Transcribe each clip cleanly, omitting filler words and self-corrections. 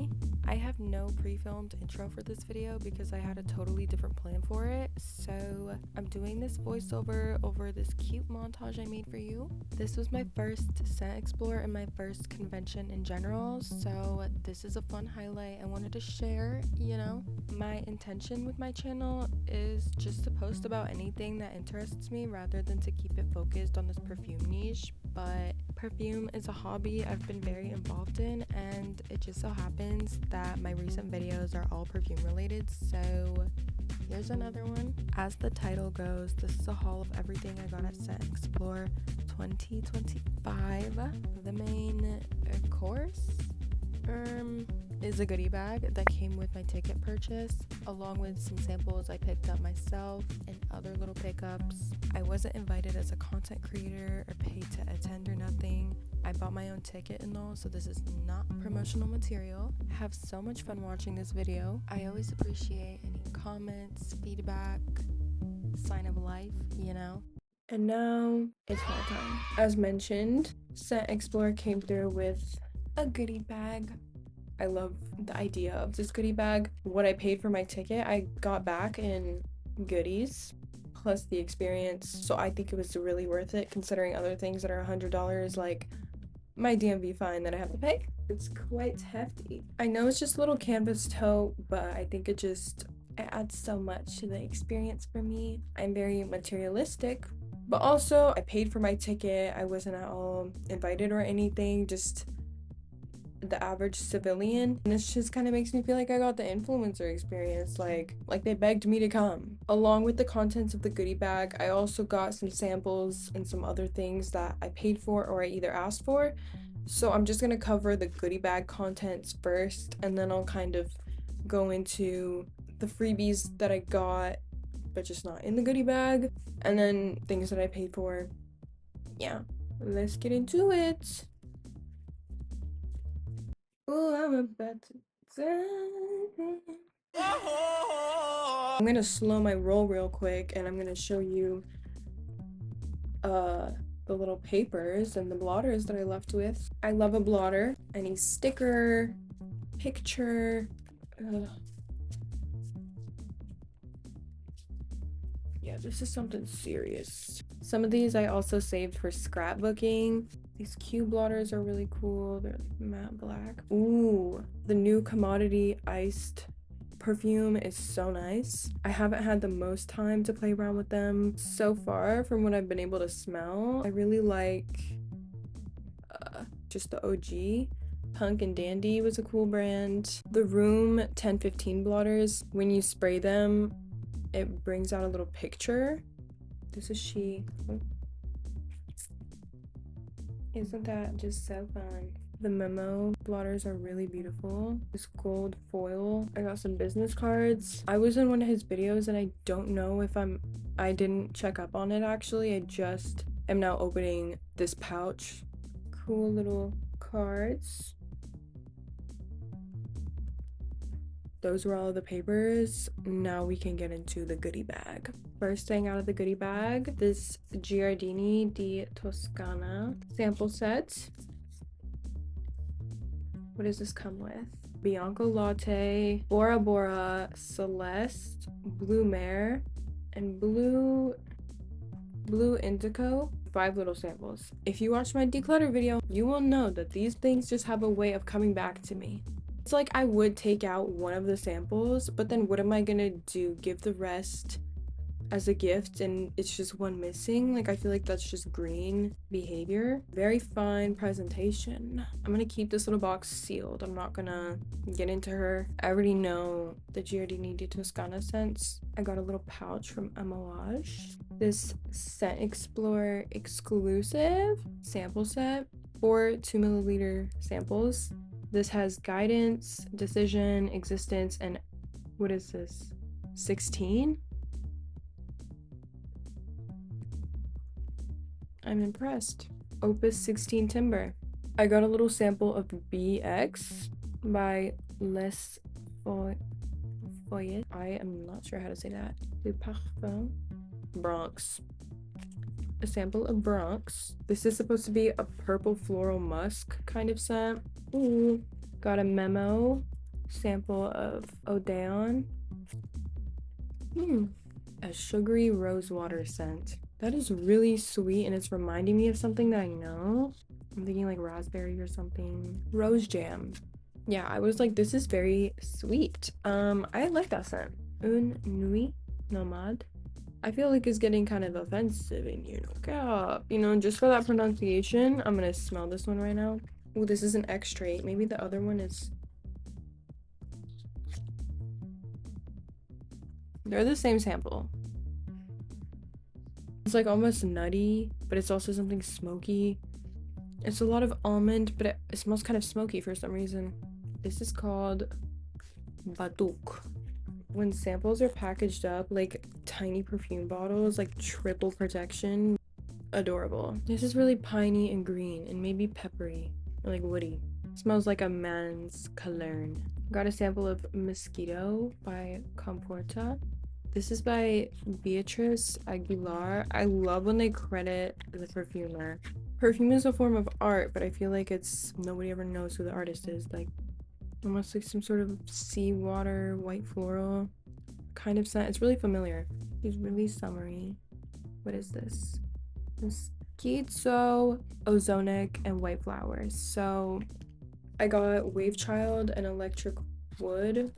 Hi, I have no pre-filmed intro for this video because I had a totally different plan for it, so I'm doing this voiceover over this cute montage I made for you. This was my first Scentxplore and my first convention in general, so this is a fun highlight I wanted to share, you know. My intention with my channel is just to post about anything that interests me rather than to keep it focused on this perfume niche, but perfume is a hobby I've been very involved in, and it just so happens that my recent videos are all perfume related, so here's another one. As the title goes, this is a haul of everything I got at Scentxplore 2025. The main course is a goodie bag that came with my ticket purchase, along with some samples I picked up myself and other little pickups. I wasn't invited as a content creator or paid to attend or nothing. I bought my own ticket and all, so this is not promotional material. Have so much fun watching this video. I always appreciate any comments, feedback, sign of life, you know. And now it's haul time. As mentioned, Scentxplore came through with a goodie bag. I love the idea of this goodie bag. What I paid for my ticket, I got back in goodies plus the experience, so I think it was really worth it considering other things that are $100 like my DMV fine that I have to pay. It's quite hefty. I know it's just a little canvas tote, but I think it adds so much to the experience for me. I'm very materialistic, but also I paid for my ticket. I wasn't at all invited or anything, just the average civilian, and this just kind of makes me feel like I got the influencer experience, like they begged me to come. Along with the contents of the goodie bag, I also got some samples and some other things that I paid for or I either asked for, so I'm just gonna cover the goodie bag contents first, and then I'll kind of go into the freebies that I got but just not in the goodie bag, and then things that I paid for. Yeah, let's get into it. Oh, I'm about to die. I'm gonna slow my roll real quick, and I'm gonna show you the little papers and the blotters that I left with. I love a blotter. Any sticker, picture. Yeah, this is something serious. Some of these I also saved for scrapbooking. These cube blotters are really cool. They're like matte black. Ooh, the new commodity iced perfume is so nice. I haven't had the most time to play around with them so far from what I've been able to smell. I really like just the OG. Punk and Dandy was a cool brand. The Room 1015 blotters, when you spray them, it brings out a little picture. This is she. Isn't that just so fun? The Memo blotters are really beautiful. This gold foil. I got some business cards. I was in one of his videos and I don't know if I didn't check up on it actually. I just am now opening this pouch. Cool little cards. Those were all of the papers. Now we can get into the goodie bag. First thing out of the goodie bag, this Giardini di Toscana sample set. What does this come with? Bianco Latte, Bora Bora, Celeste, Blue Mare, and Blue Indigo. 5 little samples. If you watched my declutter video, you will know that these things just have a way of coming back to me. It's like I would take out one of the samples, but then what am I gonna do? Give the rest as a gift and it's just one missing? Like, I feel like that's just green behavior. Very fine presentation. I'm gonna keep this little box sealed. I'm not gonna get into her. I already know the Giardini di Toscana scents. I got a little pouch from Amouage. This Scentxplore exclusive sample set. 4 2ml samples. This has guidance, decision, existence, and what is this? 16? I'm impressed. Opus 16 Timber. I got a little sample of BX by Les Foyet. I am not sure how to say that. Le Parfum. Bronx. A sample of Bronx. This is supposed to be a purple floral musk kind of scent. Ooh. Got a Memo sample of Odeon. A sugary rosewater scent. That is really sweet, and it's reminding me of something that I know. I'm thinking like raspberry or something. Rose jam. Yeah, I was like, this is very sweet. I like that scent. Une nuit nomade. I feel like it's getting kind of offensive in here. You know, just for that pronunciation, I'm gonna smell this one right now. Oh, this is an extrait. Maybe the other one is... They're the same sample. It's like almost nutty, but it's also something smoky. It's a lot of almond, but it smells kind of smoky for some reason. This is called Batuk. When samples are packaged up like tiny perfume bottles, like triple protection, adorable. This is really piney and green and maybe peppery or like woody. Smells like a man's cologne. Got a sample of Mosquito by Comporta. This is by Beatrice Aguilar. I love when they credit the perfumer. Perfume is a form of art, but I feel like nobody ever knows who the artist is. Like almost like some sort of seawater, white floral kind of scent. It's really familiar. It's really summery. What is this? Mosquito, ozonic, and white flowers. So I got Wave Child and Electric Wood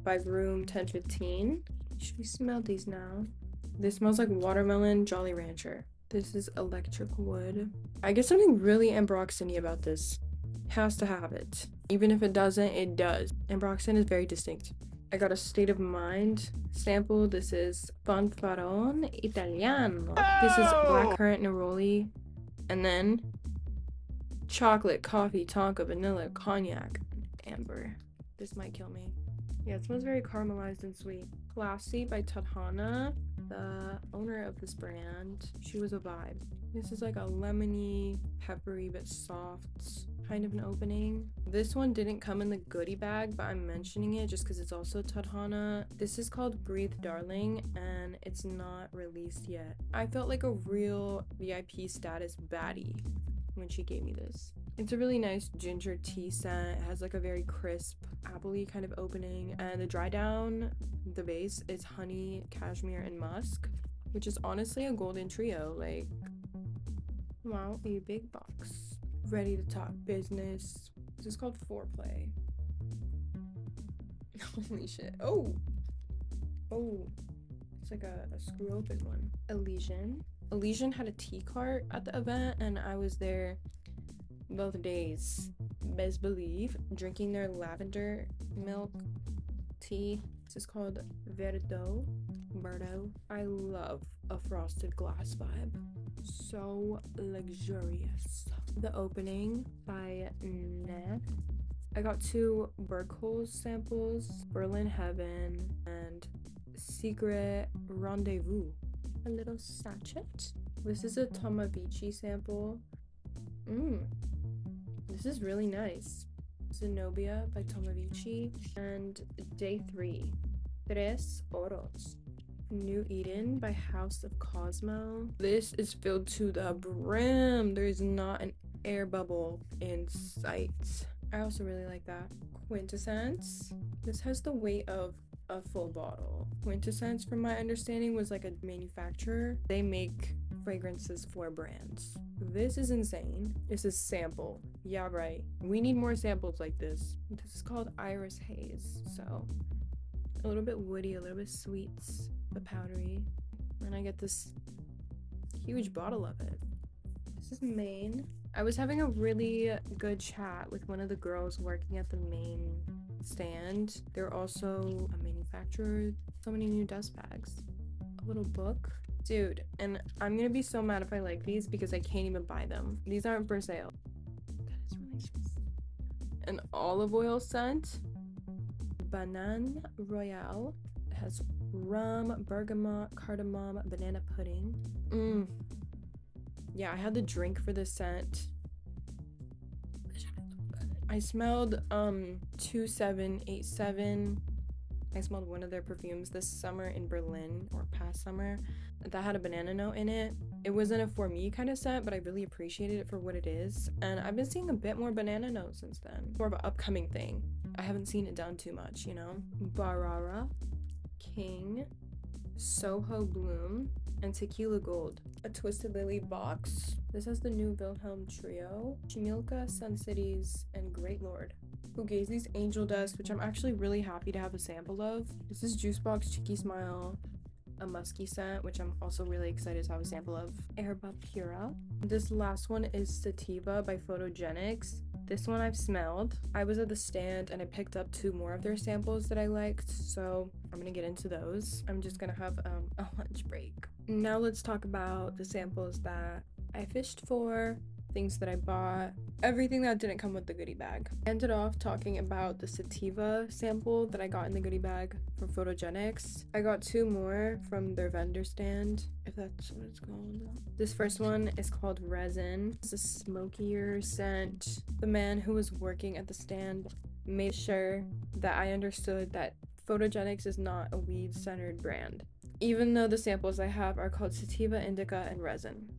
by Room 1015. Should we smell these now? This smells like watermelon Jolly Rancher. This is Electric Wood. I get something really ambroxany about this. Has to have it. Even if it doesn't, it does. Ambroxan is very distinct. I got a State of Mind sample. This is Fanfaron Italiano. This is blackcurrant neroli. And then chocolate, coffee, tonka, vanilla, cognac, amber. This might kill me. Yeah, it smells very caramelized and sweet. Classy by Tadhana, the owner of this brand. She was a vibe. This is like a lemony, peppery, but soft kind of an opening. This one didn't come in the goodie bag, but I'm mentioning it just because it's also Tadhana. This is called Breathe Darling, and it's not released yet. I felt like a real VIP status baddie when she gave me this. It's a really nice ginger tea scent. It has like a very crisp, apple-y kind of opening, and the dry down, the base is honey, cashmere, and musk, which is honestly a golden trio. Like, wow, a big box. Ready to talk business. This is called Foreplay. Holy shit. Oh, it's like a screw open one. Elysian had a tea cart at the event, and I was there both days. Best believe, drinking their lavender milk tea. This is called Verdot. I love a frosted glass vibe. So luxurious. The Opening by Neth. I got 2 Burkholz samples, Berlin Heaven and Secret Rendezvous. A little sachet. This is a Tomavici sample. This is really nice. Zenobia by Tomavici. And Day 3. Tres Oros. New Eden by House of Cosmo. This is filled to the brim. There is not an air bubble in sight. I also really like that. Quintessence. This has the weight of a full bottle. Quintessence, from my understanding, was like a manufacturer. They make fragrances for brands. This is insane. This is sample. Yeah, right. We need more samples like this. This is called Iris Haze. So a little bit woody, a little bit sweets, but powdery. And I get this huge bottle of it. This is Maine. I was having a really good chat with one of the girls working at the main stand. They're also a manufacturer. So many new dust bags. A little book. Dude, and I'm gonna be so mad if I like these because I can't even buy them. These aren't for sale. That is really nice. An olive oil scent. Banane Royale. It has rum, bergamot, cardamom, banana pudding. Yeah, I had the drink for this scent. I smelled 2787 I smelled one of their perfumes this summer in Berlin, or past summer, that had a banana note in it. It wasn't a for me kind of scent, but I really appreciated it for what it is. And I've been seeing a bit more banana notes since then. More of an upcoming thing. I haven't seen it done too much, you know? Barara, King, Soho Bloom, and Tequila Gold. A Twisted Lily box. This has the new Wilhelm Trio, Chimilka, Sun Cities, and Great Lord. Fugazi's Angel Dust, which I'm actually really happy to have a sample of. This is Juicebox Cheeky Smile, a musky scent, which I'm also really excited to have a sample of. Herba Pura. This last one is Sativa by Photogenics. This one I've smelled. I was at the stand and I picked up 2 more of their samples that I liked, so I'm gonna get into those. I'm just gonna have a lunch break. Now let's talk about the samples that I fished for, things that I bought, everything that didn't come with the goodie bag. I ended off talking about the Sativa sample that I got in the goodie bag from Photogenics. I got 2 more from their vendor stand, if that's what it's called. This first one is called Resin. It's a smokier scent. The man who was working at the stand made sure that I understood that Photogenics is not a weed-centered brand, even though the samples I have are called Sativa, Indica, and Resin.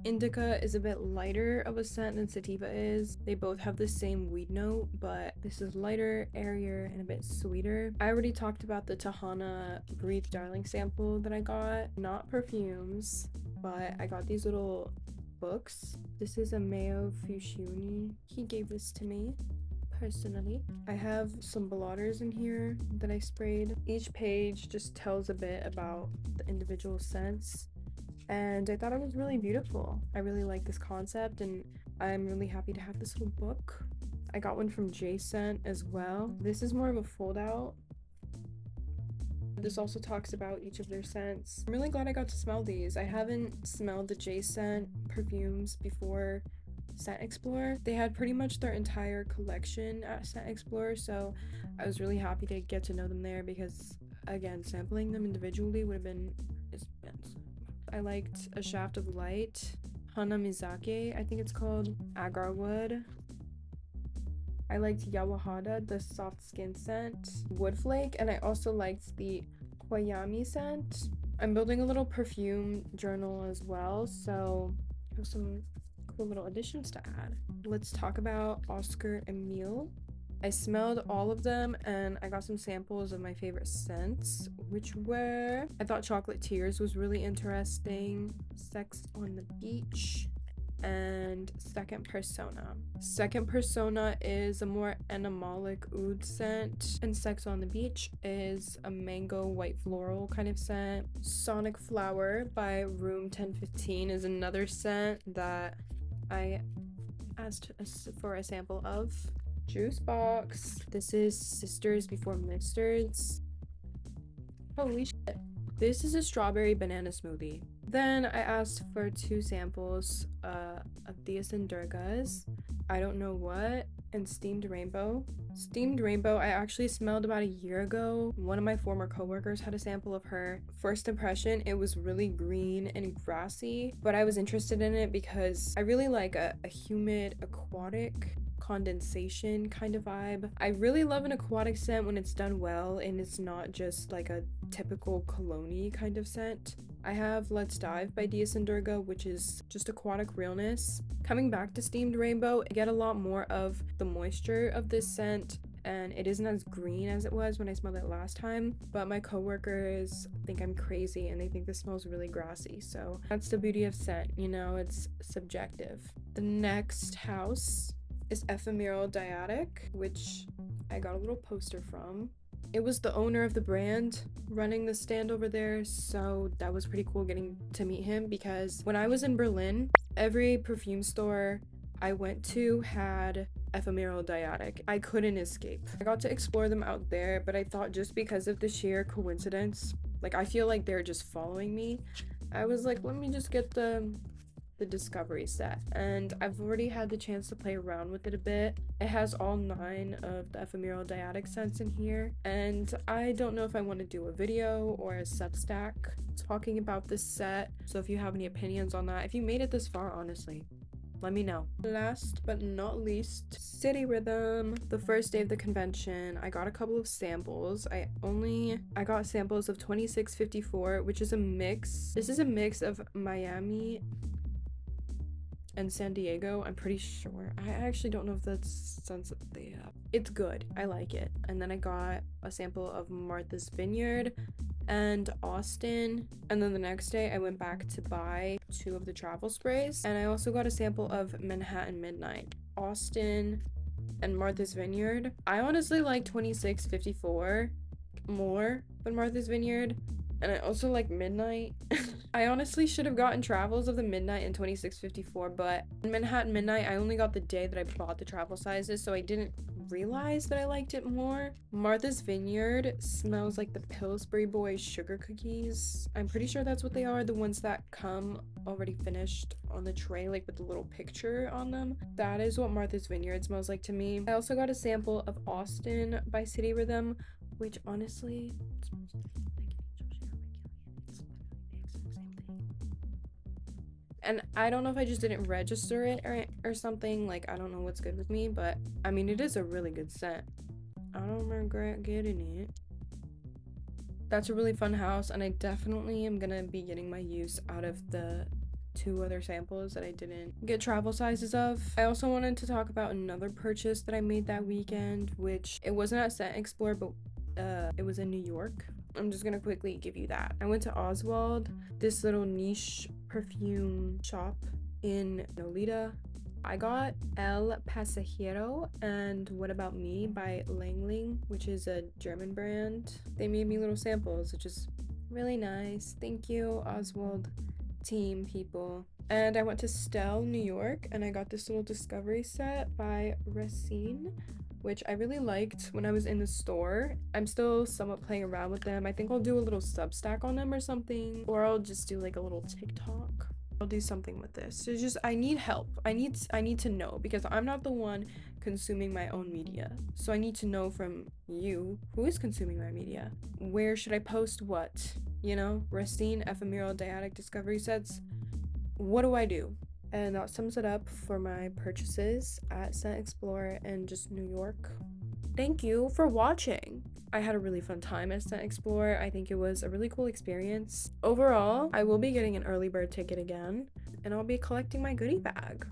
Indica is a bit lighter of a scent than Sativa is. They both have the same weed note, but this is lighter, airier, and a bit sweeter. I already talked about the Tahana Breathe Darling sample that I got. Not perfumes, but I got these little books. This is a Mayo Fushuni. He gave this to me personally. I have some blotters in here that I sprayed. Each page just tells a bit about the individual scents, and I thought it was really beautiful. I really like this concept, and I'm really happy to have this little book. I got one from J-Scent as well. This is more of a fold out. This also talks about each of their scents. I'm really glad I got to smell these. I haven't smelled the J-Scent perfumes before Scentxplore. They had pretty much their entire collection at Scentxplore, so I was really happy to get to know them there because, again, sampling them individually would have been expensive. I liked A Shaft of Light, Hanamizake, I think it's called, Agarwood. I liked Yawahada, the soft skin scent, Woodflake, and I also liked the Koyami scent. I'm building a little perfume journal as well, so I have some cool little additions to add. Let's talk about Oscar Emile. I smelled all of them and I got some samples of my favorite scents, which were, I thought Chocolate Tears was really interesting, Sex on the Beach, and Second Persona. Second Persona is a more animalic oud scent, and Sex on the Beach is a mango white floral kind of scent. Sonic Flower by Room 1015 is another scent that I asked for a sample of. Juice box. This is Sisters Before Misters. Holy shit. This is a strawberry banana smoothie. Then I asked for 2 samples of Dias and Durgas, I Don't Know What, and Steamed Rainbow. Steamed Rainbow I actually smelled about a year ago. One of my former coworkers had a sample of her. First impression, it was really green and grassy, but I was interested in it because I really like a humid, aquatic condensation kind of vibe. I really love an aquatic scent when it's done well and it's not just like a typical cologne-y kind of scent. I have Let's Dive by Dias and Durga, which is just aquatic realness. Coming back to Steamed Rainbow, I get a lot more of the moisture of this scent, and it isn't as green as it was when I smelled it last time, but my coworkers think I'm crazy and they think this smells really grassy, so that's the beauty of scent, you know, it's subjective. The next house is Ephemeral Dyadic, which I got a little poster from. It was the owner of the brand running the stand over there, so that was pretty cool getting to meet him because when I was in Berlin, every perfume store I went to had Ephemeral Dyadic. I couldn't escape. I got to explore them out there, but I thought just because of the sheer coincidence, like I feel like they're just following me, I was like, let me just get the discovery set, and I've already had the chance to play around with it a bit. It has all 9 of the Ephemeral Dyadic scents in here, and I don't know if I want to do a video or a Substack talking about this set, so if you have any opinions on that, if you made it this far, honestly, Let me know. Last but not least, City Rhythm. The first day of the convention, I got a couple of samples. I got samples of 2654, which is a mix. This is a mix of Miami and San Diego, I'm pretty sure. I actually don't know if that's sense they have. It's good. I like it. And then I got a sample of Martha's Vineyard and Austin. And then the next day I went back to buy 2 of the travel sprays. And I also got a sample of Manhattan Midnight, Austin, and Martha's Vineyard. I honestly like 2654 more than Martha's Vineyard. And I also like Midnight. I honestly should have gotten travels of the Midnight and 2654, but in Manhattan Midnight, I only got the day that I bought the travel sizes, so I didn't realize that I liked it more. Martha's Vineyard smells like the Pillsbury Boys sugar cookies. I'm pretty sure that's what they are, the ones that come already finished on the tray, like with the little picture on them. That is what Martha's Vineyard smells like to me. I also got a sample of Austin by City Rhythm, which honestly smells like and I don't know if I just didn't register it or something, like I don't know what's good with me, but I mean it is a really good scent. I don't regret getting it. That's a really fun house, and I definitely am gonna be getting my use out of the 2 other samples that I didn't get travel sizes of. I also wanted to talk about another purchase that I made that weekend, which it wasn't at Scentxplore, but it was in New York. I'm just gonna quickly give you that. I went to Oswald, this little niche perfume shop in Nolita. I got El Pasajero and What About Me by Langling, which is a German brand. They made me little samples, which is really nice. Thank you, Oswald team people. And I went to Stell, New York, and I got this little discovery set by Racine, which I really liked when I was in the store. I'm still somewhat playing around with them. I think I'll do a little Substack on them or something, or I'll just do like a little TikTok. I'll do something with this. It's just I need help. I need to know, because I'm not the one consuming my own media. So I need to know from you who is consuming my media. Where should I post what? You know, Racine ephemeral dyadic discovery sets. What do I do? And that sums it up for my purchases at Scentxplore and just New York. Thank you for watching. I had a really fun time at Scentxplore. I think it was a really cool experience. Overall, I will be getting an early bird ticket again, and I'll be collecting my goodie bag.